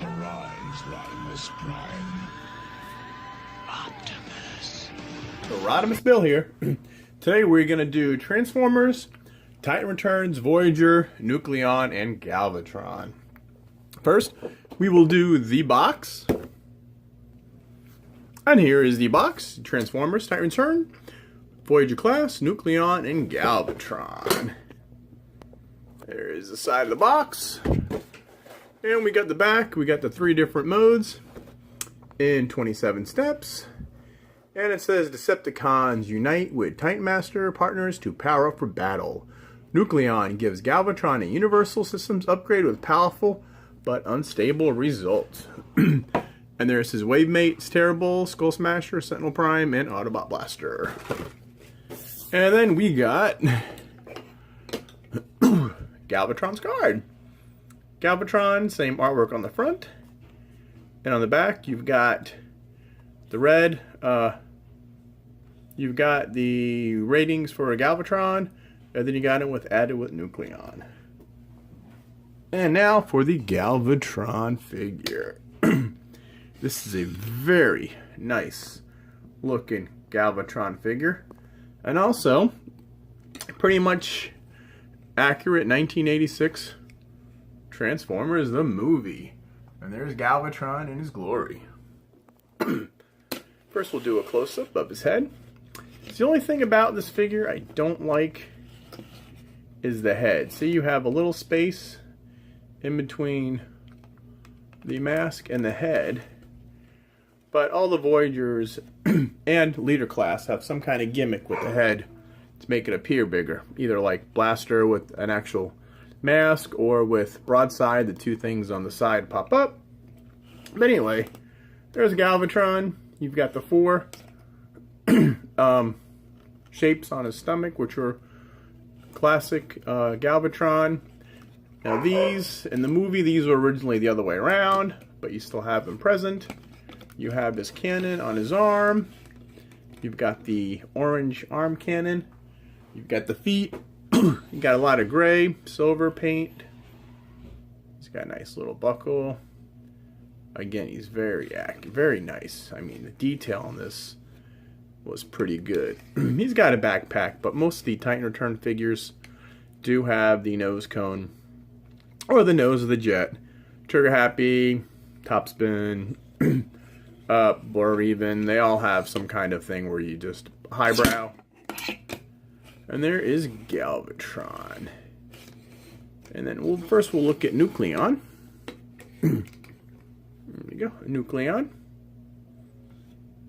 Arise, Rodimus Prime. Optimus. So Rodimus Bill here. Today we're going to do Transformers, Titan Returns, Voyager, Nucleon, and Galvatron. First, we will do the box. And here is the box. Transformers, Titan Return, Voyager class, Nucleon, and Galvatron. There is the side of the box. And we got the back. We got the 3 different modes in 27 steps. And it says Decepticons unite with Titan Master partners to power up for battle. Nucleon gives Galvatron a universal systems upgrade with powerful but unstable results. And there's his Wavemates, Terrible, Skull Smasher, Sentinel Prime, and Autobot Blaster. And then we got Galvatron's card. Galvatron, same artwork on the front. And on the back, you've got the red. You've got the ratings for Galvatron. And then you got it added with Nucleon. And now for the Galvatron figure. This is a very nice looking Galvatron figure. And also, pretty much accurate 1986 Transformers the movie. And there's Galvatron in his glory. First we'll do a close-up of his head. The only thing about this figure I don't like is the head. See, you have a little space in between the mask and the head. But all the Voyagers and Leader class have some kind of gimmick with the head to make it appear bigger. Either like Blaster with an actual mask, or with Broadside, the 2 things on the side pop up. But anyway, there's Galvatron. You've got the 4 shapes on his stomach, which are classic Galvatron. Now these, in the movie, these were originally the other way around, but you still have them present. You have his cannon on his arm. You've got the orange arm cannon. You've got the feet. You got a lot of gray, silver paint. He's got a nice little buckle. Again, he's very nice. I mean, the detail on this was pretty good. He's got a backpack, but most of the Titan Return figures do have the nose cone or the nose of the jet. Trigger happy, top spin, up, or even they all have some kind of thing where you just highbrow. And there is Galvatron. And then first we'll look at Nucleon. There we go, Nucleon.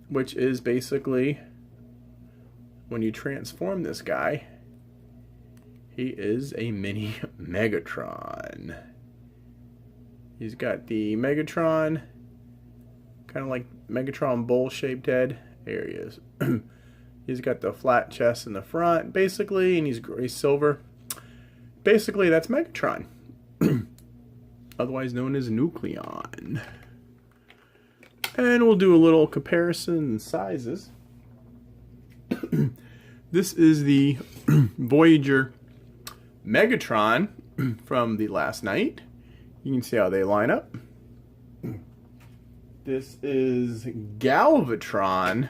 Which is basically, when you transform this guy, he is a mini Megatron. He's got the Megatron, kind of like Megatron bowl-shaped head. There he is. He's got the flat chest in the front, basically, and he's silver. Basically, that's Megatron. Otherwise known as Nucleon. And we'll do a little comparison in sizes. This is the Voyager Megatron from the last night. You can see how they line up. This is Galvatron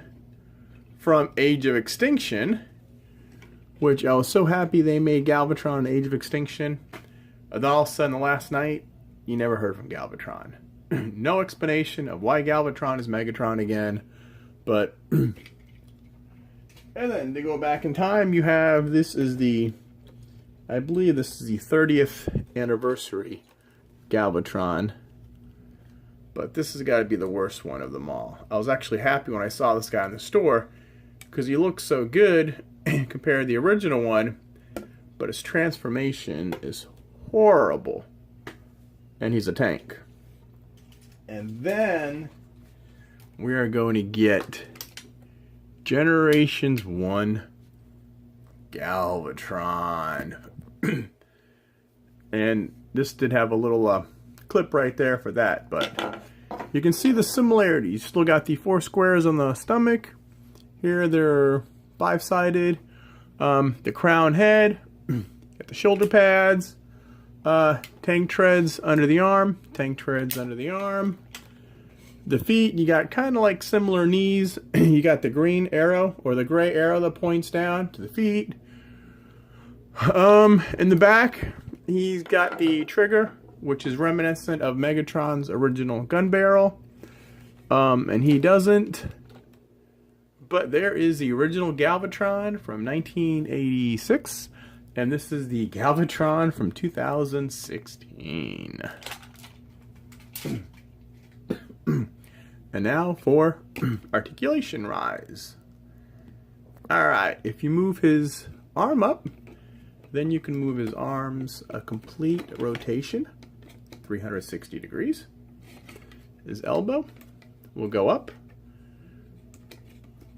from Age of Extinction, which I was so happy they made Galvatron Age of Extinction. And then all of a sudden, the last night, you never heard from Galvatron. No explanation of why Galvatron is Megatron again, but... And then to go back in time, you have, this is the, I believe this is the 30th anniversary Galvatron. But this has got to be the worst one of them all. I was actually happy when I saw this guy in the store, because he looks so good compared to the original one, but his transformation is horrible. And he's a tank. And then we are going to get Generations 1 Galvatron. And this did have a little clip right there for that, but you can see the similarities. Still got the 4 squares on the stomach. Here they're 5-sided. The crown head. Got the shoulder pads, tank treads under the arm, tank treads under the arm. The feet, you got kind of like similar knees. You got the green arrow or the gray arrow that points down to the feet. In the back, he's got the trigger, which is reminiscent of Megatron's original gun barrel. And he doesn't. But there is the original Galvatron from 1986. And this is the Galvatron from 2016. And now for Articulation Rise. Alright, if you move his arm up, then you can move his arms a complete rotation, 360 degrees. His elbow will go up.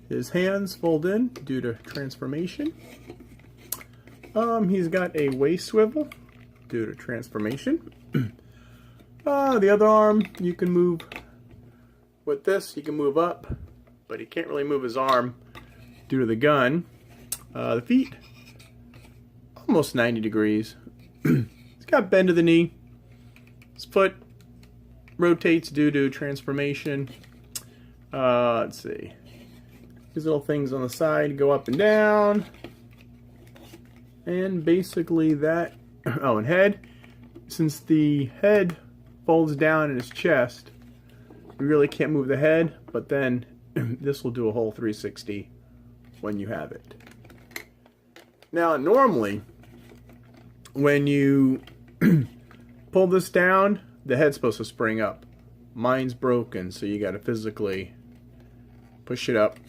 His hands fold in due to transformation. He's got a waist swivel due to transformation. The other arm, you can move with this, he can move up, but he can't really move his arm due to the gun. The feet, almost 90 degrees. He's got bend to the knee. His foot rotates due to transformation. Let's see. These little things on the side go up and down. And basically that, oh, and head. Since the head folds down in his chest, you really can't move the head, but then this will do a whole 360 when you have it. Now, normally, when you pull this down, the head's supposed to spring up. Mine's broken, so you got to physically push it up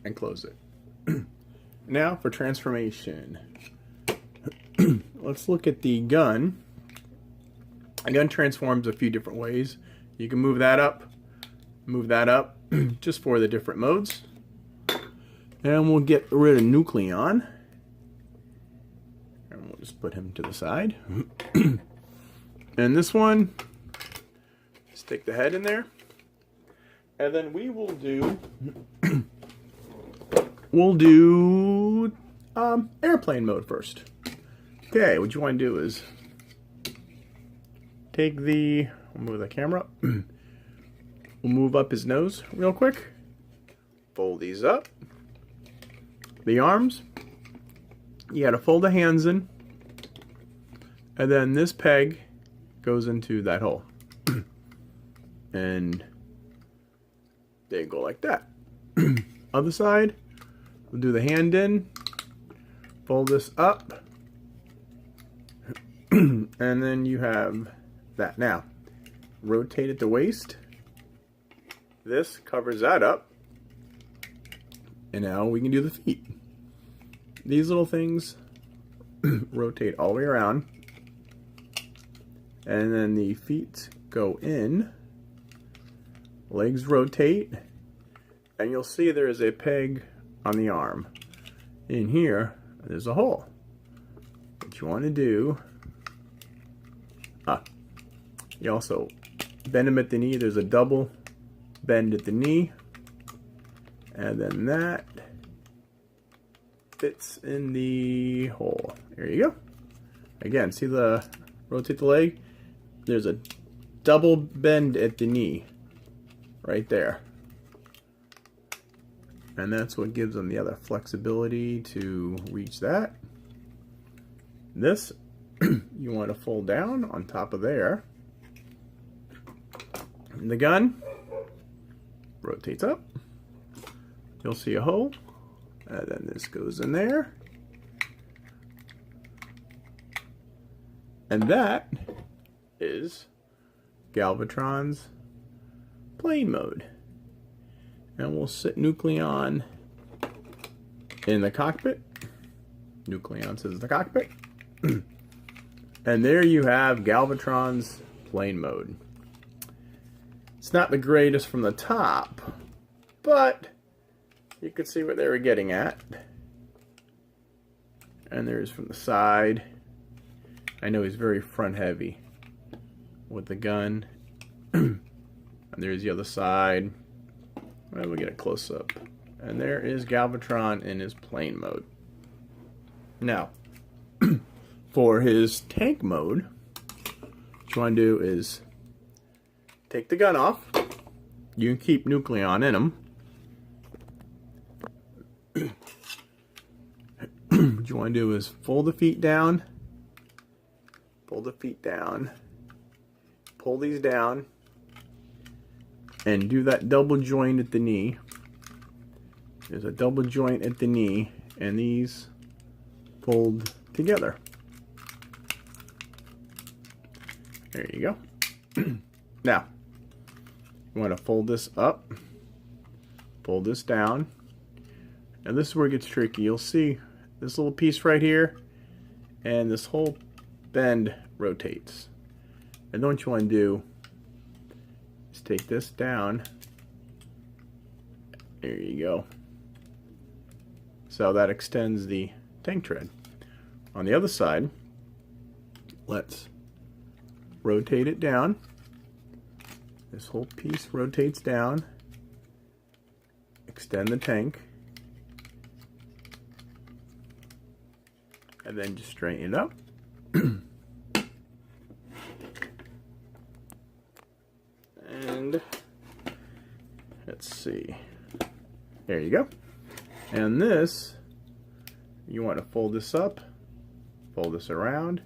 and close it. Now for transformation. Let's look at the gun. A gun transforms a few different ways. You can move that up, just for the different modes. And we'll get rid of Nucleon. And we'll just put him to the side. And this one, just take the head in there. And then we will do, airplane mode first. Okay, what you want to do is take the, we'll move the camera up. We'll move up his nose real quick. Fold these up. The arms, you got to fold the hands in. And then this peg goes into that hole. And they go like that. Other side, we'll do the hand in. Fold this up. And then you have that. Now, rotate at the waist. This covers that up. And now we can do the feet. These little things rotate all the way around. And then the feet go in. Legs rotate. And you'll see there is a peg on the arm. In here, there's a hole. What you want to do, you also bend them at the knee. There's a double bend at the knee. And then that fits in the hole. There you go. Again, see the, rotate the leg? There's a double bend at the knee. Right there. And that's what gives them the other flexibility to reach that. This, you want to fold down on top of there. And the gun rotates up. You'll see a hole. And then this goes in there. And that is Galvatron's plane mode. And we'll sit Nucleon in the cockpit. Nucleon says the cockpit. And there you have Galvatron's plane mode. It's not the greatest from the top, but you can see what they were getting at. And there's from the side. I know he's very front heavy with the gun. And there's the other side. Well, we'll get a close up. And there is Galvatron in his plane mode. Now, for his tank mode, what you want to do is take the gun off. You can keep Nucleon in him. What you want to do is fold the feet down, pull the feet down, pull these down, and do that double joint at the knee. There's a double joint at the knee, and these fold together. There you go. Now, you want to fold this up, pull this down. Now this is where it gets tricky. You'll see this little piece right here, and this whole bend rotates. And then what you want to do is take this down. There you go. So that extends the tank tread. On the other side, let's rotate it down. This whole piece rotates down. Extend the tank. And then just straighten it up. And let's see. There you go. And this, you want to fold this up, fold this around,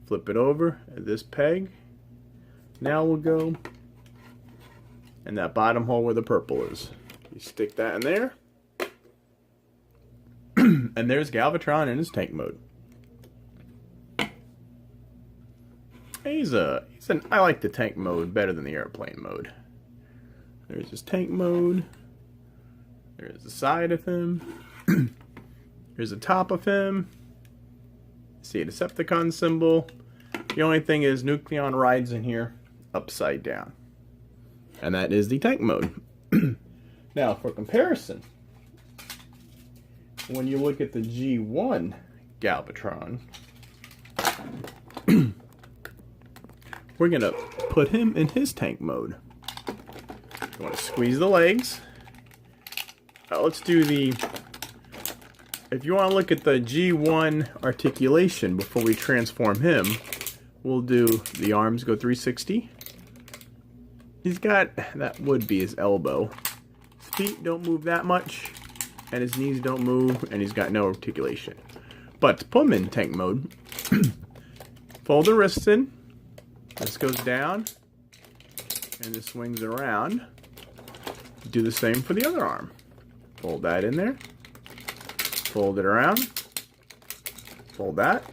flip it over at this peg. Now we'll go in that bottom hole where the purple is. You stick that in there. And there's Galvatron in his tank mode. I like the tank mode better than the airplane mode. There's his tank mode. There's the side of him. There's the top of him. See a Decepticon symbol. The only thing is Nucleon rides in here upside down. And that is the tank mode. Now, for comparison, when you look at the G1 Galvatron, we're going to put him in his tank mode. You want to squeeze the legs. Let's do the... If you want to look at the G1 articulation before we transform him, we'll do the arms go 360. He's got... That would be his elbow. His feet don't move that much, and his knees don't move, and he's got no articulation. But to put him in tank mode, fold the wrists in. This goes down, and this swings around. Do the same for the other arm. Fold that in there. Fold it around. Fold that.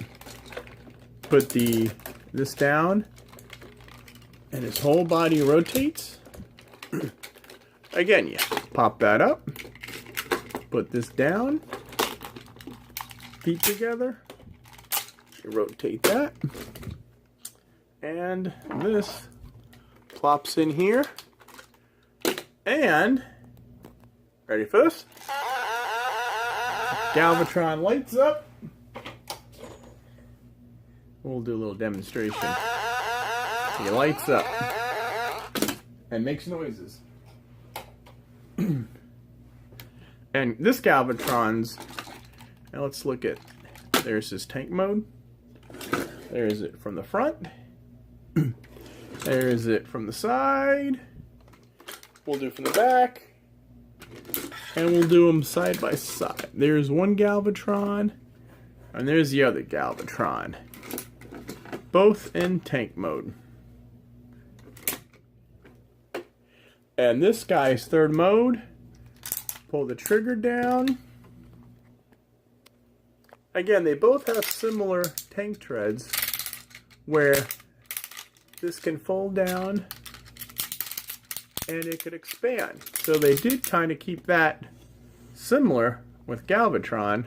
Put this down, and his whole body rotates. Again, you pop that up. Put this down. Feet together. You rotate that. And this plops in here. And, ready for this? Galvatron lights up. We'll do a little demonstration. He lights up and makes noises. And this Galvatron's, now let's look at, there's his tank mode. There's it from the front. There's it from the side. We'll do it from the back. And we'll do them side by side. There's one Galvatron. And there's the other Galvatron. Both in tank mode. And this guy's third mode. Pull the trigger down. Again, they both have similar tank treads where this can fold down and it could expand. So they did kind of keep that similar with Galvatron.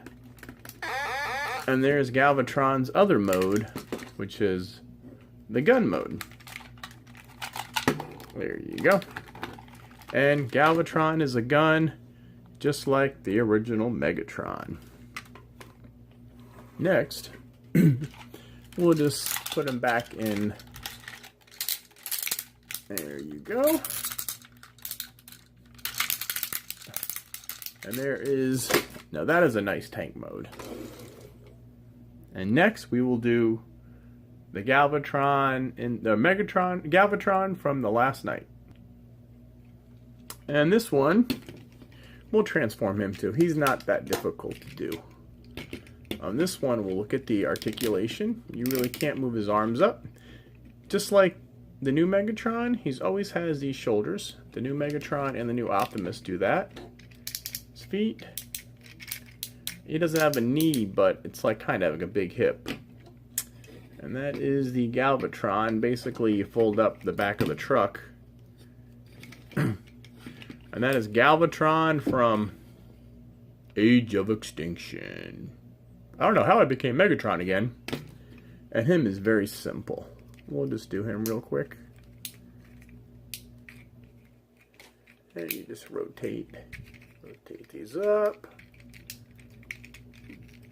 And there's Galvatron's other mode, which is the gun mode. There you go. And Galvatron is a gun, just like the original Megatron. Next, we'll just put him back in. There you go. And there is... Now that is a nice tank mode. And next we will do the Galvatron and the Galvatron from the last night. And this one, we'll transform him too. He's not that difficult to do. On this one, we'll look at the articulation. You really can't move his arms up. Just like the new Megatron, he's always has these shoulders. The new Megatron and the new Optimus do that. His feet. He doesn't have a knee, but it's like kind of like a big hip. And that is the Galvatron. Basically, you fold up the back of the truck. And that is Galvatron from Age of Extinction. I don't know how I became Megatron again. And him is very simple. We'll just do him real quick. And you just rotate these up.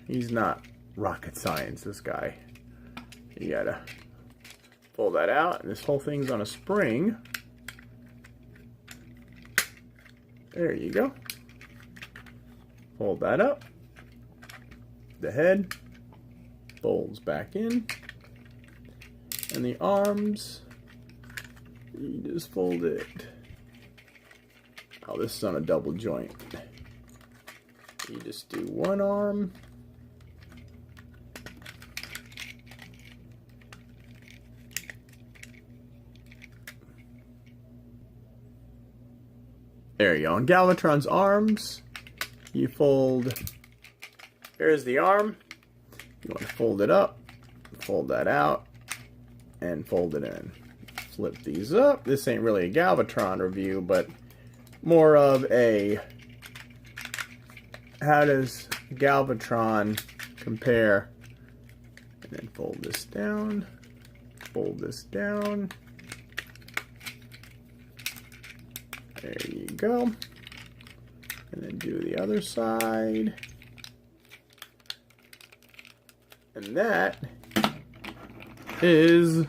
He's not rocket science, this guy. You gotta pull that out, and this whole thing's on a spring. There you go. Hold that up. The head folds back in. And the arms, you just fold it. Oh, this is on a double joint. You just do one arm. There you go. On Galvatron's arms, you fold. Here's the arm. You want to fold it up, fold that out, and fold it in. Flip these up. This ain't really a Galvatron review, but more of a how does Galvatron compare. And then fold this down, fold this down. There you go. And then do the other side. And that is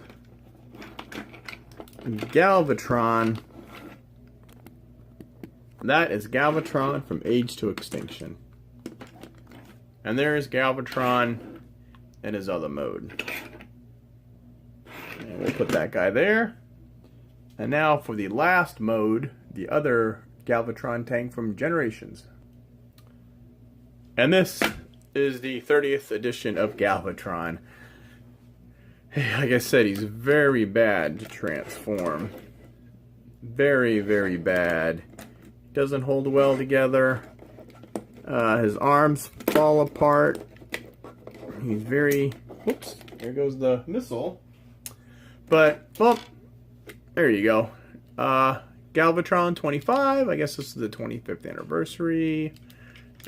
Galvatron. That is Galvatron from Age to Extinction. And there is Galvatron in his other mode. And we'll put that guy there. And now for the last mode, the other Galvatron tank from Generations. And this is the 30th edition of Galvatron. Like I said, he's very bad to transform. Very, very bad. Doesn't hold well together. His arms fall apart. He's very... Whoops, there goes the missile. But, well, there you go. Galvatron 25. I guess this is the 25th anniversary.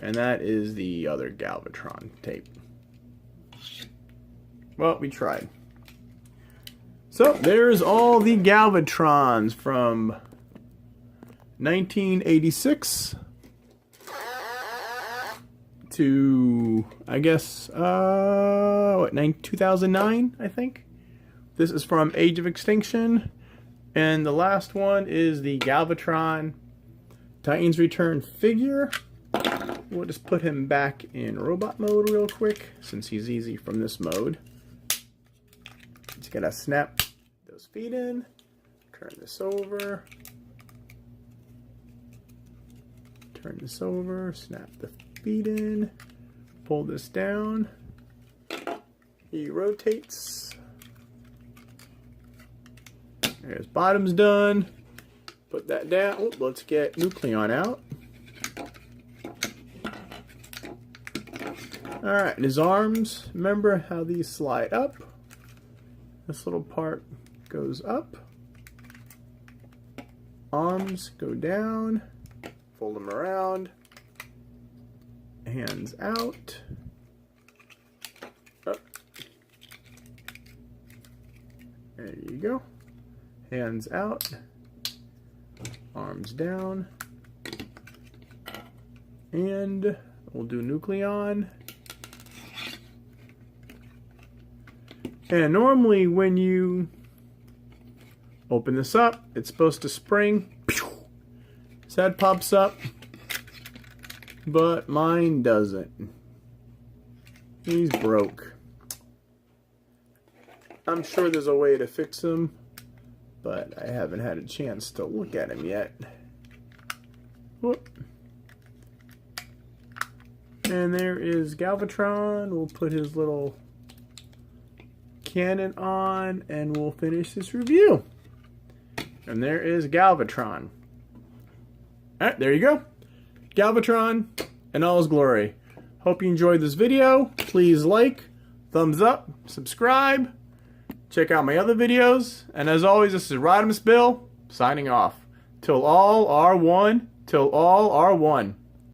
And that is the other Galvatron tape. Well, we tried. So, there's all the Galvatrons from 1986 to, I guess, 2009, I think. This is from Age of Extinction. And the last one is the Galvatron Titans Return figure. We'll just put him back in robot mode real quick, since he's easy from this mode. Just gotta snap those feet in, turn this over, snap the feet in, pull this down. He rotates. There's bottom's done. Put that down. Oh, let's get Nucleon out. Alright, and his arms, remember how these slide up? This little part goes up. Arms go down. Fold them around. Hands out. Up. There you go. Hands out. Arms down. And we'll do Nucleon. And normally when you open this up, it's supposed to spring. His head pops up. But mine doesn't. He's broke. I'm sure there's a way to fix him, but I haven't had a chance to look at him yet. Whoop. And there is Galvatron. We'll put his little cannon on and we'll finish this review. And there is Galvatron. Alright, there you go. Galvatron in all his glory. Hope you enjoyed this video. Please like, thumbs up, subscribe, check out my other videos. And as always, this is Rodimus Bill signing off. Till all are one. Till all are one.